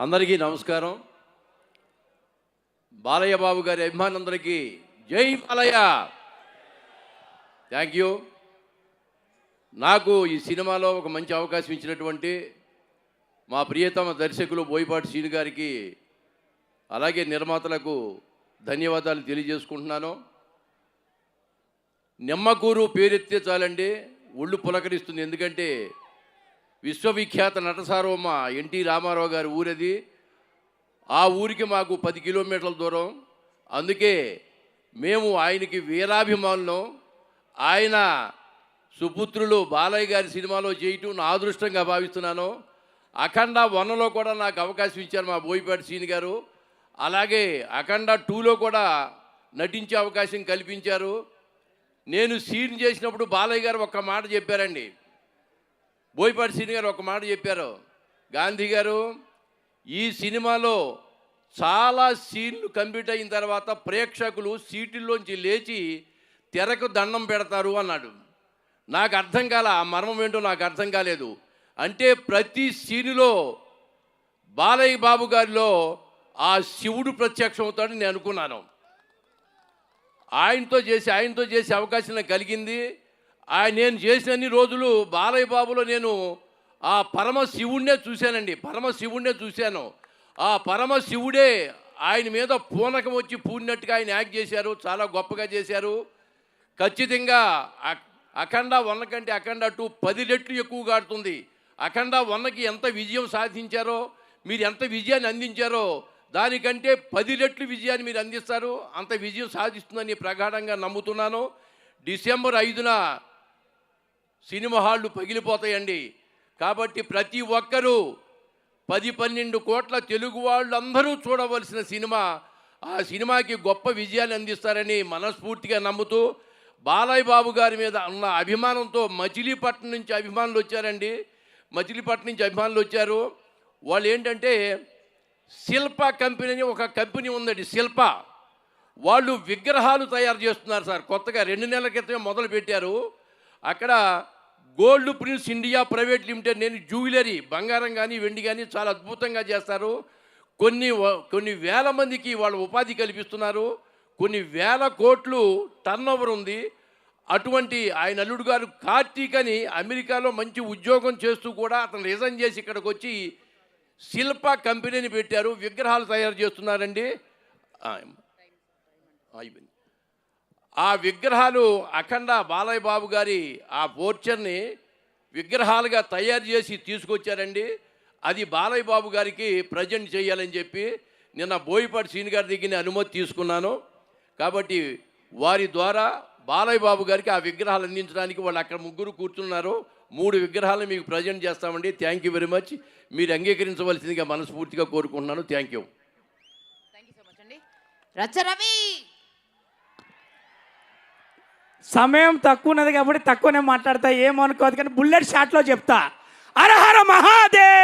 అందరికీ నమస్కారం. బాలయ్య బాబు గారి అభిమానులందరికీ జై బాలయ్య. Thank you. నాకు ఈ సినిమాలో ఒక మంచి అవకాశం ఇచ్చినటువంటి మా ప్రియతమ దర్శకులు బోయపాటి శ్రీను గారికి అలాగే నిర్మాతలకు ధన్యవాదాలు తెలియజేసుకుంటున్నాను. నిమ్మకూరు పేరెత్తే చాలండి ఒళ్ళు పులకరిస్తుంది. ఎందుకంటే విశ్వవిఖ్యాత నటసార్వమ్మ ఎన్టీ రామారావు గారి ఊరది. ఆ ఊరికి మాకు 10 కిలోమీటర్ల దూరం. అందుకే మేము ఆయనకి వీరాభిమానులం. ఆయన సుపుత్రులు బాలయ్య గారి సినిమాలో చేయటం నా అదృష్టంగా భావిస్తున్నాను. అఖండ 1లో కూడా నాకు అవకాశం ఇచ్చారు మా బోయపాటి శ్రీను గారు. అలాగే అఖండ 2లో కూడా నటించే అవకాశం కల్పించారు. నేను సీన్ చేసినప్పుడు బాలయ్య గారు ఒక్క మాట చెప్పారండి. బోయపాటి శ్రీను గారు ఒక మాట చెప్పారు, గాంధీ గారు ఈ సినిమాలో చాలా సీన్లు కంప్లీట్ అయిన తర్వాత ప్రేక్షకులు సీటుల్లోంచి లేచి తెరకు దండం పెడతారు అన్నాడు. నాకు అర్థం కాల, ఆ మర్మం ఏంటో నాకు అర్థం కాలేదు. అంటే ప్రతి సీనులో బాలయ్య బాబు గారిలో ఆ శివుడు ప్రత్యక్షం అవుతాడని నేను అనుకున్నాను. ఆయనతో చేసే అవకాశం నాకు కలిగింది. నేను చేసిన అన్ని రోజులు బాలయ్య బాబులో నేను ఆ పరమశివుడినే చూశాను. ఆ పరమశివుడే ఆయన మీద పూనకం వచ్చి పూడినట్టుగా ఆయన యాక్ట్ చేశారు. చాలా గొప్పగా చేశారు. ఖచ్చితంగా అఖండ 1 కంటే అఖండ 2 10 రెట్లు ఎక్కువగా ఆడుతుంది. అఖండ 1కి ఎంత విజయం సాధించారో, మీరు ఎంత విజయాన్ని అందించారో దానికంటే 10 రెట్లు విజయాన్ని మీరు అందిస్తారు. అంత విజయం సాధిస్తుందని ప్రగాఢంగా నమ్ముతున్నాను. డిసెంబర్ 5న సినిమా హాళ్ళు పగిలిపోతాయండి. కాబట్టి ప్రతి ఒక్కరూ 10-12 కోట్ల తెలుగు వాళ్ళందరూ చూడవలసిన సినిమా. ఆ సినిమాకి గొప్ప విజయాన్ని అందిస్తారని మనస్ఫూర్తిగా నమ్ముతూ, బాలయ్య బాబు గారి మీద ఉన్న అభిమానంతో మచిలీపట్నం నుంచి అభిమానులు వచ్చారండి. వాళ్ళు ఏంటంటే శిల్ప కంపెనీ అని ఒక కంపెనీ ఉందండి, శిల్ప. వాళ్ళు విగ్రహాలు తయారు చేస్తున్నారు సార్. కొత్తగా 2 నెలల క్రితమే మొదలు పెట్టారు. అక్కడ gold prince India private limited, నేను జ్యువెలరీ, బంగారం కానీ వెండి కానీ చాలా అద్భుతంగా చేస్తారు. కొన్ని వేల మందికి వాళ్ళు ఉపాధి కల్పిస్తున్నారు. కొన్ని వేల కోట్లు టర్న్ ఓవర్ ఉంది. అటువంటి ఆయన అల్లుడు గారు కార్తీక్ అని అమెరికాలో మంచి ఉద్యోగం చేస్తూ కూడా అతను రిజైన్ చేసి ఇక్కడికి వచ్చి శిల్ప కంపెనీని పెట్టారు. విగ్రహాలు తయారు చేస్తున్నారండి. అయిపోయింది. ఆ విగ్రహాలు అఖండ బాలయ్య బాబు గారి ఆ పోర్చర్ని విగ్రహాలుగా తయారు చేసి తీసుకొచ్చారండి. అది బాలయ్య బాబు గారికి ప్రజెంట్ చేయాలని చెప్పి నిన్న బోయపాటి శ్రీను గారి దగ్గర అనుమతి తీసుకున్నాను. కాబట్టి వారి ద్వారా బాలయ్య బాబు గారికి ఆ విగ్రహాలు అందించడానికి వాళ్ళు అక్కడ 3 కూర్చున్నారు. 3 విగ్రహాలను మీకు ప్రజెంట్ చేస్తామండి. Thank you very much. మీరు అంగీకరించవలసిందిగా మనస్ఫూర్తిగా కోరుకుంటున్నాను. థ్యాంక్ యూ సో మచ్ అండి. రచరవి సమయం తక్కువ ఉన్నది కాబట్టి తక్కువనే మాట్లాడతా, ఏమనుకోదు. కానీ బుల్లెట్ షాట్లో చెప్తా, హర హర మహాదేవ్.